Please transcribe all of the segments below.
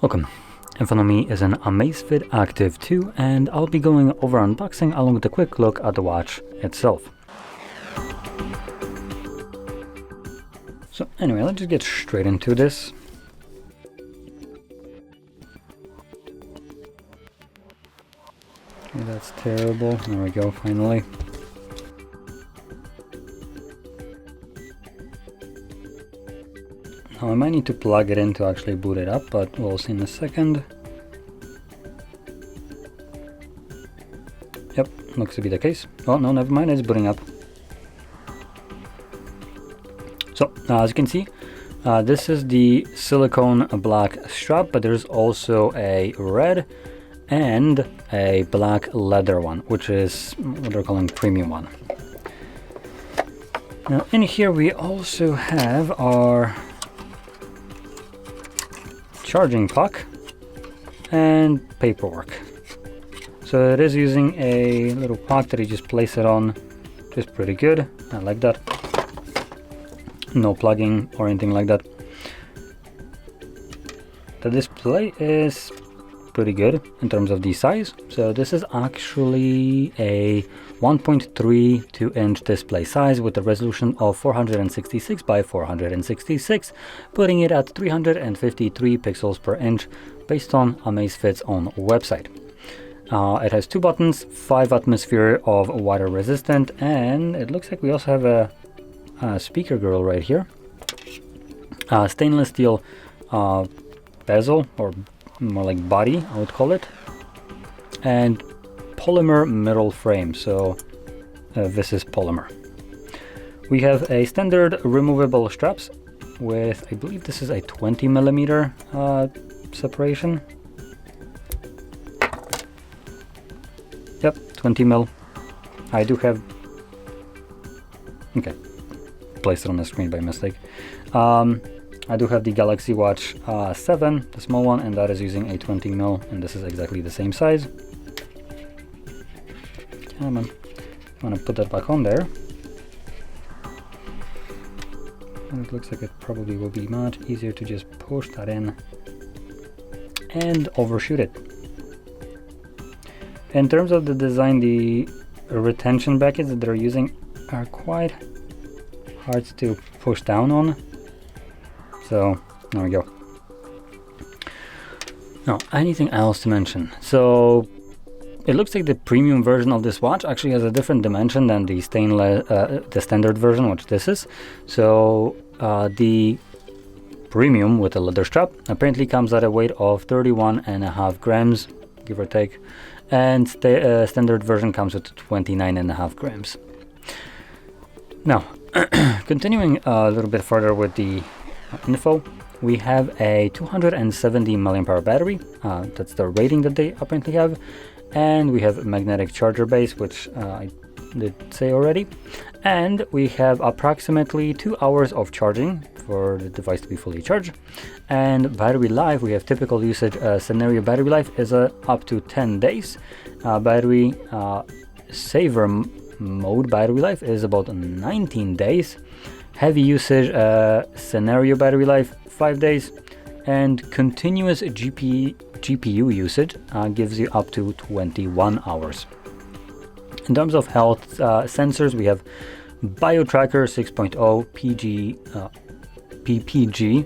Welcome. In front of me is an AMAZFIT Active 2 and I'll be going over unboxing along with a quick look at the watch itself. So anyway, let's just get straight into this. Okay, that's terrible. There we go, finally. Now I might need to plug it in to actually boot it up, but we'll see in a second. Yep, looks to be the case. Oh no, never mind, it's booting up. So as you can see, this is the silicone black strap, but there's also a red and a black leather one, which is what they're calling premium one. Now in here we also have our charging puck and paperwork. So it is using a little puck that you just place it on, just pretty good. I like that. No plugging or anything like that. The display is pretty good in terms of the size. So this is actually a 1.32 inch display size with a resolution of 466 by 466, putting it at 353 pixels per inch based on AMAZFIT's own website. It has 2 buttons, 5 atmosphere of water resistant, and it looks like we also have a speaker grill right here. Stainless steel bezel, or more like body, I would call it, and polymer middle frame. So this is polymer. We have a standard removable straps with, I believe this is a 20 millimeter separation. Yep, 20 mil. I do have, okay, placed it on the screen by mistake. I do have the Galaxy Watch 7, the small one, and that is using a 20 mil, and this is exactly the same size. Come on, I'm gonna put that back on there. And it looks like it probably will be much easier to just push that in and overshoot it. In terms of the design, the retention brackets that they're using are quite hard to push down on. So there we go. Now, anything else to mention? So it looks like the premium version of this watch actually has a different dimension than the the standard version, which this is. So the premium with the leather strap apparently comes at a weight of 31.5 grams, give or take, and the standard version comes with 29.5 grams. Now, continuing a little bit further with the info, we have a 270 mAh battery. That's the rating that they apparently have. And we have a magnetic charger base, which I did say already. And we have approximately 2 hours of charging for the device to be fully charged. And battery life, we have typical usage scenario battery life is up to 10 days. Battery saver mode battery life is about 19 days. Heavy usage scenario battery life 5 days, and continuous GPU usage gives you up to 21 hours. In terms of health sensors, we have BioTracker 6.0 PPG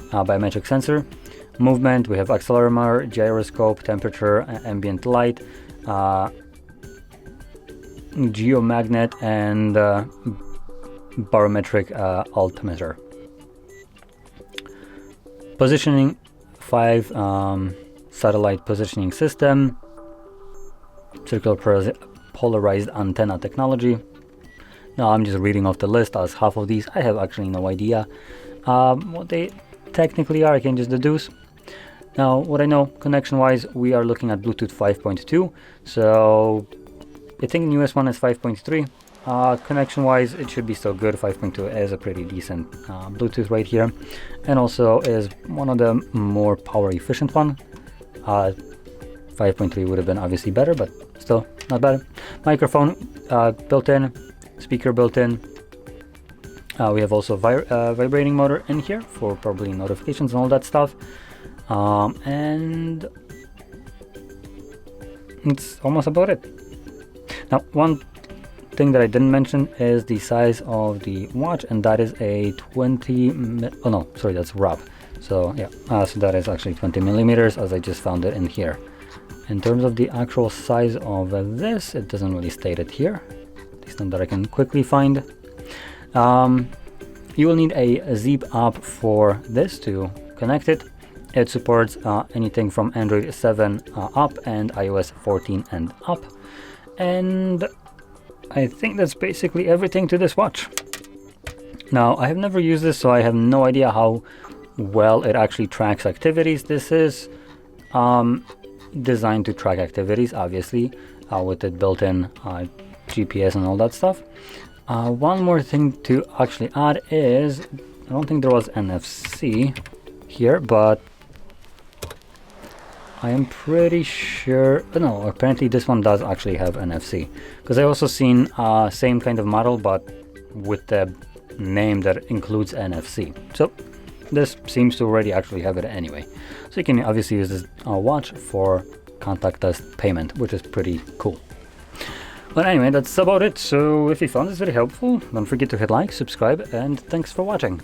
biometric sensor. Movement, we have accelerometer, gyroscope, temperature, ambient light, geomagnet, and barometric altimeter. Positioning, 5 satellite positioning system, circular polarized antenna technology. Now I'm just reading off the list, as half of these I have actually no idea what they technically are. I can just deduce. Now what I know, connection wise, we are looking at Bluetooth 5.2, so I think the newest one is 5.3. Connection wise, it should be still good. 5.2 is a pretty decent Bluetooth right here, and also is one of the more power efficient one. 5.3 would have been obviously better, but still not bad. Microphone built in, speaker built in. We have also vibrating motor in here for probably notifications and all that stuff. and it's almost about it. Now, one thing that I didn't mention is the size of the watch, and that is a 20 oh no, sorry, that's RAW. So yeah, so that is actually 20 millimeters, as I just found it in here. In terms of the actual size of this, it doesn't really state it here, at least not that I can quickly find. You will need a Zip app for this to connect it. It supports anything from Android 7 up and iOS 14 and up. And I think that's basically everything to this watch. Now, I have never used this, so I have no idea how well it actually tracks activities. This is designed to track activities, obviously, with it built-in GPS and all that stuff. One more thing to actually add is, I don't think there was NFC here, but I am pretty sure, no, apparently this one does actually have NFC, because I also seen same kind of model, but with the name that includes NFC. So this seems to already actually have it anyway. So you can obviously use this watch for contactless payment, which is pretty cool. But anyway, that's about it. So if you found this very helpful, don't forget to hit like, subscribe, and thanks for watching.